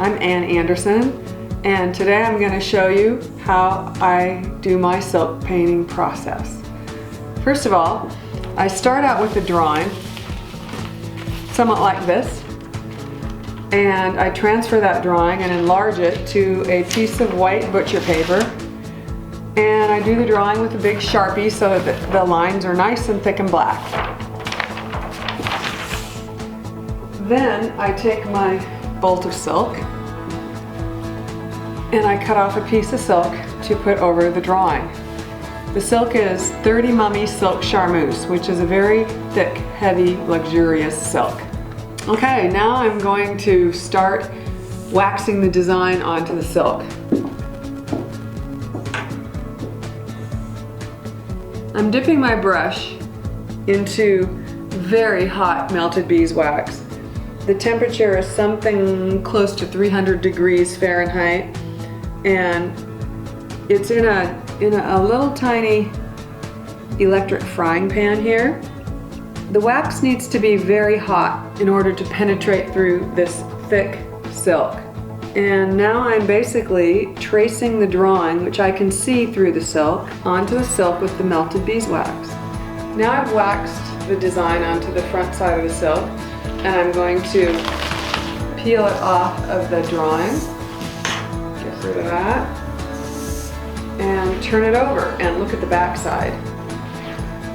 I'm Ann Anderson, and today I'm going to show you how I do my silk painting process. First of all, I start out with a drawing, somewhat like this, and I transfer that drawing and enlarge it to a piece of white butcher paper, and I do the drawing with a big Sharpie so that the lines are nice and thick and black. Then I take my bolt of silk and I cut off a piece of silk to put over the drawing. The silk is 30 Mummy Silk Charmeuse, which is a very thick, heavy, luxurious silk. Okay, now I'm going to start waxing the design onto the silk. I'm dipping my brush into very hot melted beeswax. The temperature is something close to 300 degrees Fahrenheit, and it's in a little tiny electric frying pan here. The wax needs to be very hot in order to penetrate through this thick silk. And now I'm basically tracing the drawing, which I can see through the silk, onto the silk with the melted beeswax. Now I've waxed the design onto the front side of the silk, and I'm going to peel it off of the drawing. Get rid of that. And turn it over and look at the back side.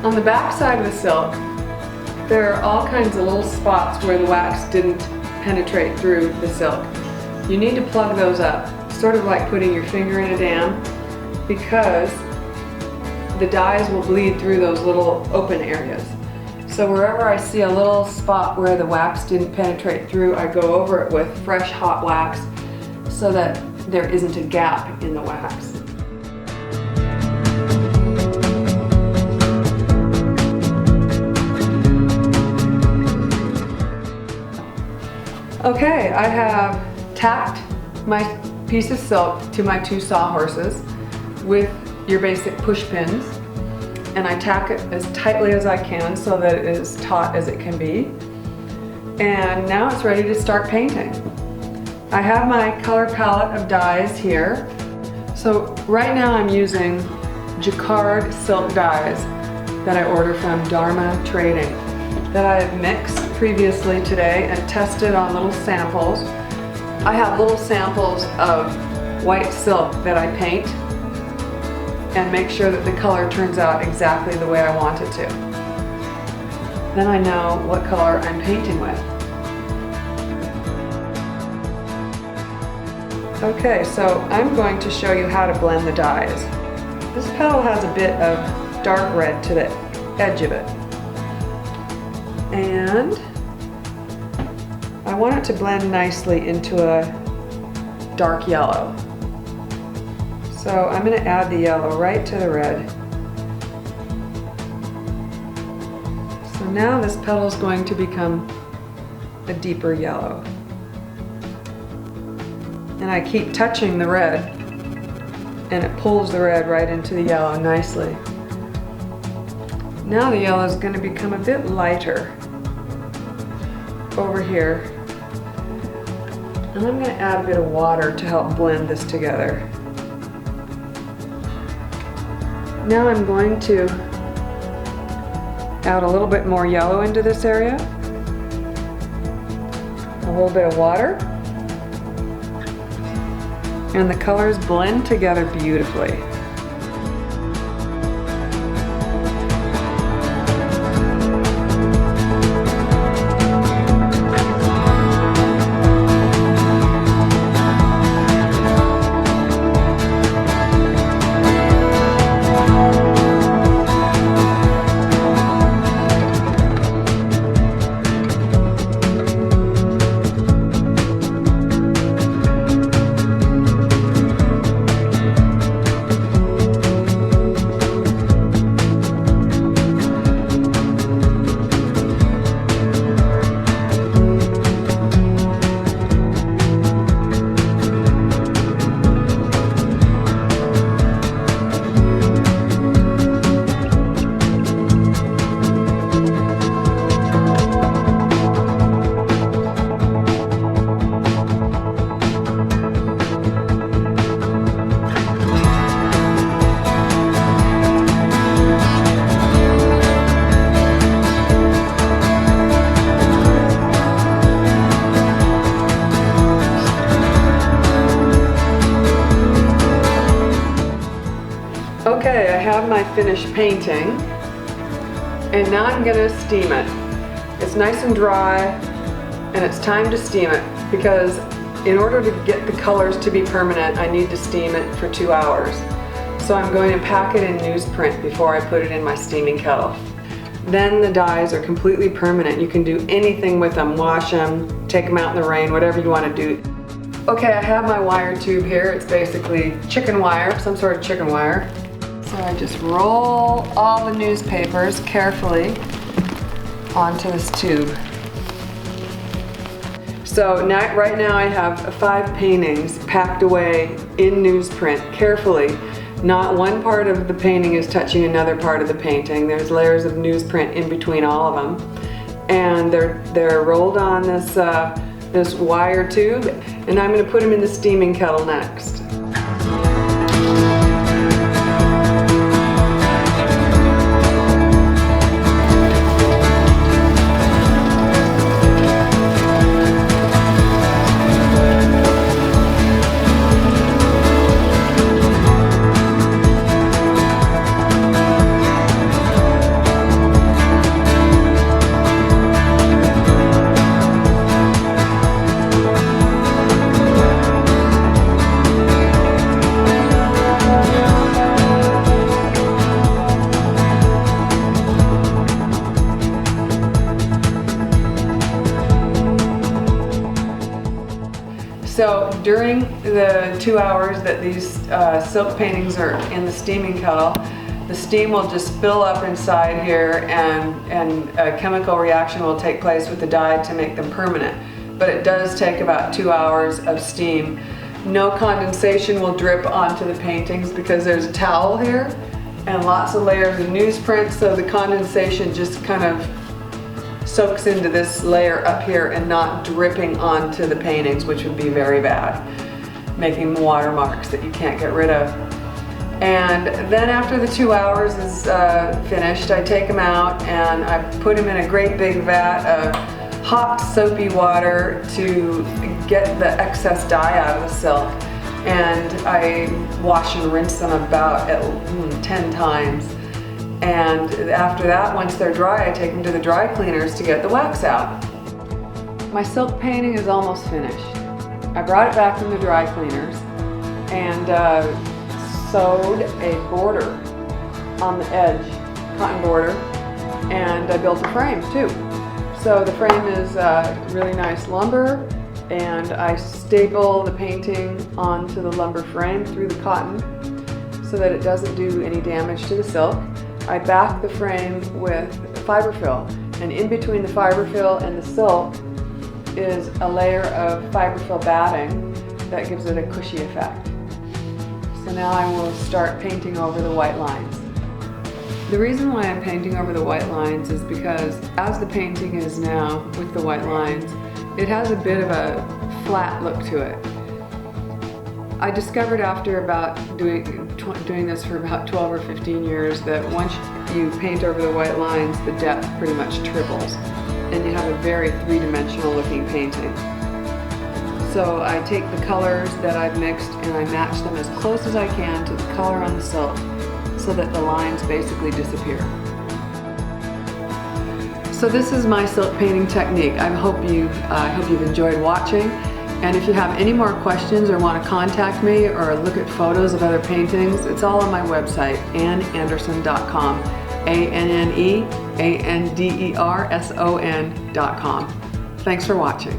On the back side of the silk, there are all kinds of little spots where the wax didn't penetrate through the silk. You need to plug those up, sort of like putting your finger in a dam, because the dyes will bleed through those little open areas. So wherever I see a little spot where the wax didn't penetrate through, I go over it with fresh hot wax so that there isn't a gap in the wax. Okay, I have tacked my piece of silk to my two sawhorses with your basic push pins, and I tack it as tightly as I can so that it is taut as it can be. And now it's ready to start painting. I have my color palette of dyes here. So right now I'm using Jacquard silk dyes that I order from Dharma Trading, that I have mixed previously today and tested on little samples. I have little samples of white silk that I paint and make sure that the color turns out exactly the way I want it to. Then I know what color I'm painting with. Okay, so I'm going to show you how to blend the dyes. This petal has a bit of dark red to the edge of it, and I want it to blend nicely into a dark yellow. So I'm going to add the yellow right to the red. So now this petal is going to become a deeper yellow. And I keep touching the red, and it pulls the red right into the yellow nicely. Now the yellow is going to become a bit lighter over here. And I'm going to add a bit of water to help blend this together. Now I'm going to add a little bit more yellow into this area, a little bit of water, and the colors blend together beautifully. my finished painting, and now I'm gonna steam it. It's nice and dry, and it's time to steam it because in order to get the colors to be permanent, I need to steam it for 2 hours. So I'm going to pack it in newsprint before I put it in my steaming kettle. Then the dyes are completely permanent. You can do anything with them, wash them, take them out in the rain, whatever you want to do. Okay, I have my wire tube here. It's basically chicken wire, some sort of chicken wire. So I just roll all the newspapers carefully onto this tube. So now, right now I have 5 paintings packed away in newsprint carefully. Not one part of the painting is touching another part of the painting. There's layers of newsprint in between all of them. And they're rolled on this, this wire tube, and I'm going to put them in the steaming kettle next. So during the 2 hours that these silk paintings are in the steaming kettle, the steam will just fill up inside here, and a chemical reaction will take place with the dye to make them permanent. But it does take about 2 hours of steam. No condensation will drip onto the paintings because there's a towel here and lots of layers of newsprint, so the condensation just kind of soaks into this layer up here and not dripping onto the paintings, which would be very bad, making watermarks that you can't get rid of. And then after the 2 hours is finished, I take them out and I put them in a great big vat of hot soapy water to get the excess dye out of the silk. And I wash and rinse them about 10 times. And after that, once they're dry, I take them to the dry cleaners to get the wax out. My silk painting is almost finished. I brought it back from the dry cleaners and sewed a border on the edge, cotton border, and I built a frame too. So the frame is really nice lumber, and I staple the painting onto the lumber frame through the cotton so that it doesn't do any damage to the silk. I back the frame with fiberfill, and in between the fiberfill and the silk is a layer of fiberfill batting that gives it a cushy effect. So now I will start painting over the white lines. The reason why I'm painting over the white lines is because as the painting is now with the white lines, it has a bit of a flat look to it. I discovered after about doing this for about 12 or 15 years that once you paint over the white lines, the depth pretty much triples, and you have a very three-dimensional looking painting. So I take the colors that I've mixed and I match them as close as I can to the color on the silk so that the lines basically disappear. So this is my silk painting technique. I hope you've enjoyed watching. And if you have any more questions or want to contact me or look at photos of other paintings, it's all on my website, AnnEnderson.com. ANNEANDERSON.com. Thanks for watching.